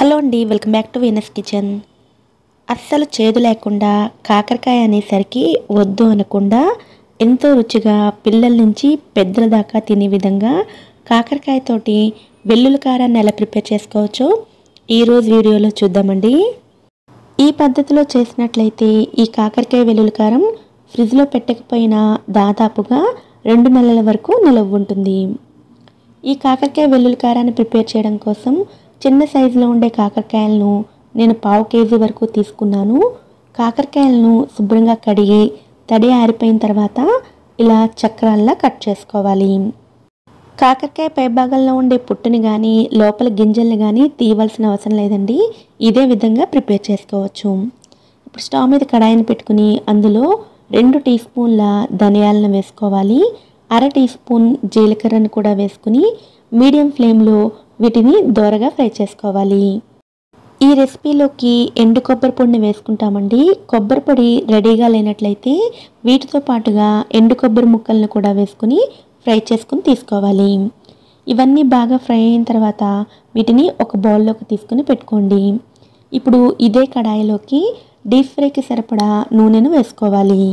Hello అండి, welcome back to Venus kitchen. అస్సలు చేదు లేకుండా కాకరకాయ అనేసరికి వద్దు అనకుండా ఎంతో రుచిగా పిల్లల నుంచి పెద్దల దాకా తినే విధంగా కాకరకాయతోటి వెల్లుల్లి కారాన్ని ఎలా ప్రిపేర్ చేసుకోవచ్చో ఈరోజు వీడియోలో చూద్దామండి. ఈ పద్ధతిలో చేసినట్లయితే ఈ కాకరకాయ వెల్లుల్లి కారం ఫ్రిడ్జ్లో పెట్టకపోయినా దాదాపుగా 2 నెలల వరకు నిలవ ఉంటుంది. ఈ కాకరకాయ వెల్లుల్లి కారాన్ని ప్రిపేర్ చేయడం కోసం చిన్న సైజులో ఉండే కాకరకాయలను నేను 1/2 కేజీ వరకు తీసుకున్నాను. కాకరకాయలను శుభ్రంగా కడిగి తడి ఆరిపోయిన తర్వాత ఇలా చక్రాల్లా కట్ చేసుకోవాలి. కాకరకాయ పై భాగంలో ఉండే పుట్టుని కానీ లోపల గింజల్ని కానీ తీయవలసిన అవసరం లేదండి. ఇదే విధంగా ప్రిపేర్ చేసుకోవచ్చు. ఇప్పుడు స్టవ్ మీద కడాయిని పెట్టుకుని అందులో 2 టీ స్పూన్ల ధనియాలను వేసుకోవాలి. 1/2 టీ స్పూన్ జీలకర్రను కూడా వేసుకుని మీడియం ఫ్లేమ్లో వీటిని దోరగా ఫ్రై చేసుకోవాలి. ఈ రెసిపీలోకి ఎండు కొబ్బరి పొడిని వేసుకుంటామండి. కొబ్బరి పొడి రెడీగా లేనట్లయితే వీటితో పాటుగా ఎండు కొబ్బరి ముక్కలను కూడా వేసుకుని ఫ్రై చేసుకుని తీసుకోవాలి. ఇవన్నీ బాగా ఫ్రై అయిన తర్వాత వీటిని ఒక బౌల్లోకి తీసుకుని పెట్టుకోండి. ఇప్పుడు ఇదే కడాయిలోకి డీప్ ఫ్రైకి సరిపడా నూనెను వేసుకోవాలి.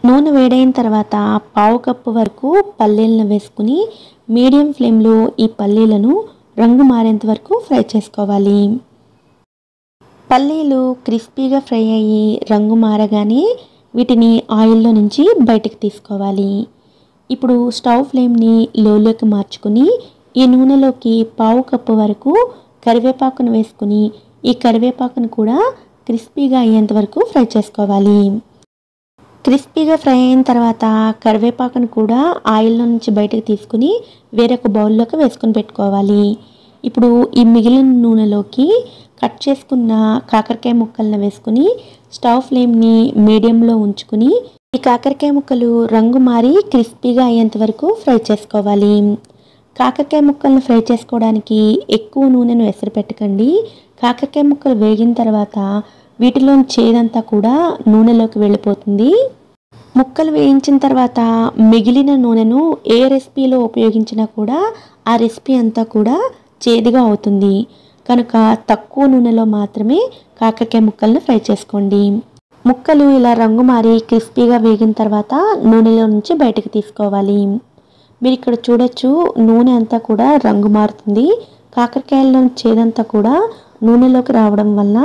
నూనె వేడైన తర్వాత 1/2 కప్పు వరకు పల్లీలను వేసుకుని మీడియం ఫ్లేమ్లో ఈ పల్లీలను రంగు మారేంత వరకు ఫ్రై చేసుకోవాలి. పల్లీలు క్రిస్పీగా ఫ్రై అయ్యి రంగు మారగానే వీటిని ఆయిల్లో నుంచి బయటకు తీసుకోవాలి. ఇప్పుడు స్టవ్ ఫ్లేమ్ని లోలోకి మార్చుకుని ఈ నూనెలోకి 1/2 కప్పు వరకు కరివేపాకును వేసుకుని ఈ కరివేపాకును కూడా క్రిస్పీగా అయ్యేంత వరకు ఫ్రై చేసుకోవాలి. క్రిస్పీగా ఫ్రై అయిన తర్వాత కరివేపాకును కూడా ఆయిల్లో నుంచి బయటకు తీసుకుని వేరొక బౌల్లోకి వేసుకుని పెట్టుకోవాలి. ఇప్పుడు ఈ మిగిలిన నూనెలోకి కట్ చేసుకున్న కాకరకాయ ముక్కలను వేసుకుని స్టవ్ ఫ్లేమ్ని మీడియంలో ఉంచుకుని ఈ కాకరకాయ ముక్కలు రంగు మారి క్రిస్పీగా అయ్యేంత వరకు ఫ్రై చేసుకోవాలి. కాకరకాయ ముక్కలను ఫ్రై చేసుకోవడానికి ఎక్కువ నూనెను ఎసరు పెట్టకండి. కాకరకాయ ముక్కలు వేగిన తర్వాత వీటిలోని చేదంతా కూడా నూనెలోకి వెళ్ళిపోతుంది. ముక్కలు వేయించిన తర్వాత మిగిలిన నూనెను ఏ రెసిపీలో ఉపయోగించినా కూడా ఆ రెసిపీ అంతా కూడా చేదుగా అవుతుంది. కనుక తక్కువ నూనెలో మాత్రమే కాకరకాయ ముక్కలను ఫ్రై చేసుకోండి. ముక్కలు ఇలా రంగు మారి క్రిస్పీగా వేగిన తర్వాత నూనెలో నుంచి బయటకు తీసుకోవాలి. మీరు ఇక్కడ చూడొచ్చు, నూనె అంతా కూడా రంగు మారుతుంది. కాకరకాయల్లో చేదంతా కూడా నూనెలోకి రావడం వల్ల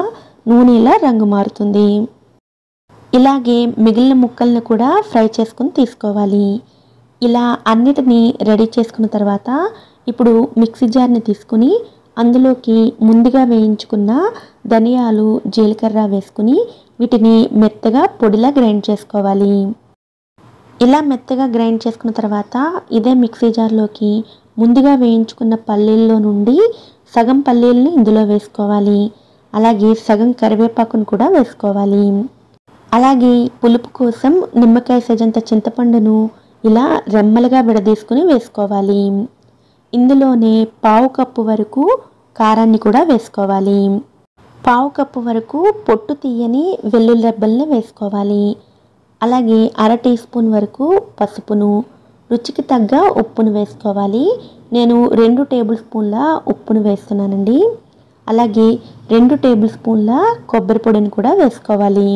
నూనె ఇలా రంగు మారుతుంది. ఇలాగే మిగిలిన ముక్కలను కూడా ఫ్రై చేసుకుని తీసుకోవాలి. ఇలా అన్నిటినీ రెడీ చేసుకున్న తర్వాత ఇప్పుడు మిక్సీ జార్ని తీసుకుని అందులోకి ముందుగా వేయించుకున్న ధనియాలు జీలకర్ర వేసుకుని వీటిని మెత్తగా పొడిలా గ్రైండ్ చేసుకోవాలి. ఇలా మెత్తగా గ్రైండ్ చేసుకున్న తర్వాత ఇదే మిక్సీ జార్లోకి ముందుగా వేయించుకున్న పల్లీల్లో నుండి సగం పల్లీలను ఇందులో వేసుకోవాలి. అలాగే సగం కరివేపాకును కూడా వేసుకోవాలి. అలాగే పులుపు కోసం నిమ్మకాయ సైజంత చింతపండును ఇలా రెమ్మలుగా విడదీసుకుని వేసుకోవాలి. ఇందులోనే 1/2 కప్పు వరకు కారాన్ని కూడా వేసుకోవాలి. 1/2 కప్పు వరకు పొట్టు తీయని వెల్లుల్లి రెబ్బల్ని వేసుకోవాలి. అలాగే 1/2 టీ స్పూన్ వరకు పసుపును, రుచికి తగ్గ ఉప్పును వేసుకోవాలి. నేను 2 టేబుల్ స్పూన్ల ఉప్పును వేస్తున్నానండి. అలాగే 2 టేబుల్ స్పూన్ల కొబ్బరి పొడిని కూడా వేసుకోవాలి.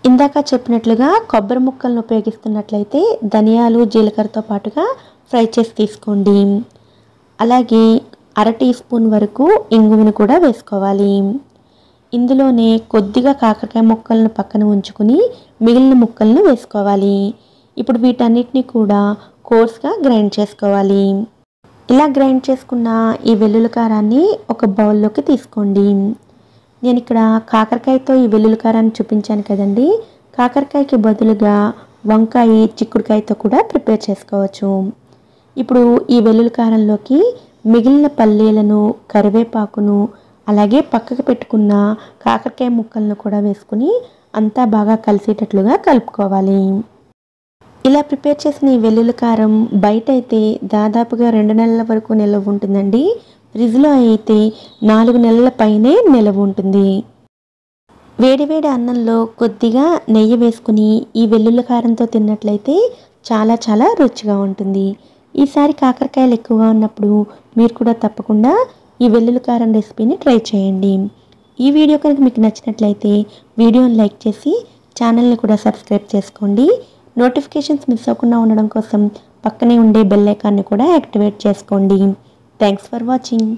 ఇందాక చెప్పినట్లుగా కొబ్బరి ముక్కలను ఉపయోగిస్తున్నట్లయితే ధనియాలు జీలకర్రతో పాటుగా ఫ్రై చేసి తీసుకోండి. అలాగే 1/2 టీ స్పూన్ వరకు ఇంగువను కూడా వేసుకోవాలి. ఇందులోనే కొద్దిగా కాకరకాయ ముక్కలను పక్కన ఉంచుకుని మిగిలిన ముక్కలను వేసుకోవాలి. ఇప్పుడు వీటన్నిటిని కూడా కోర్స్గా గ్రైండ్ చేసుకోవాలి. ఇలా గ్రైండ్ చేసుకున్న ఈ వెల్లుల్లి కారాన్ని ఒక బౌల్లోకి తీసుకోండి. నేను ఇక్కడ కాకరకాయతో ఈ వెల్లుల్లి కారాన్ని చూపించాను కదండి. కాకరకాయకి బదులుగా వంకాయ, చిక్కుడుకాయతో కూడా ప్రిపేర్ చేసుకోవచ్చు. ఇప్పుడు ఈ వెల్లుల్లి కారంలోకి మిగిలిన పల్లీలను, కరివేపాకును, అలాగే పక్కకు పెట్టుకున్న కాకరకాయ ముక్కలను కూడా వేసుకుని అంతా బాగా కలిసేటట్లుగా కలుపుకోవాలి. ఇలా ప్రిపేర్ చేసిన ఈ వెల్లుల్లి కారం బయట అయితే దాదాపుగా 2 నెలల వరకు నిల్వ ఉంటుందండి. ఫ్రిడ్జ్లో అయితే 4 నెలల పైనే నిల్వ ఉంటుంది. వేడివేడి అన్నంలో కొద్దిగా నెయ్యి వేసుకుని ఈ వెల్లుల్లి కారంతో తిన్నట్లయితే చాలా చాలా రుచిగా ఉంటుంది. ఈసారి కాకరకాయలు ఎక్కువగా ఉన్నప్పుడు మీరు కూడా తప్పకుండా ఈ వెల్లుల్లి కారం రెసిపీని ట్రై చేయండి. ఈ వీడియో కనుక మీకు నచ్చినట్లయితే వీడియోని లైక్ చేసి ఛానల్ని కూడా సబ్స్క్రైబ్ చేసుకోండి. నోటిఫికేషన్స్ మిస్ అవ్వకుండా ఉండడం కోసం పక్కనే ఉండే బెల్ ఐకాన్ని కూడా యాక్టివేట్ చేసుకోండి. Thanks for watching.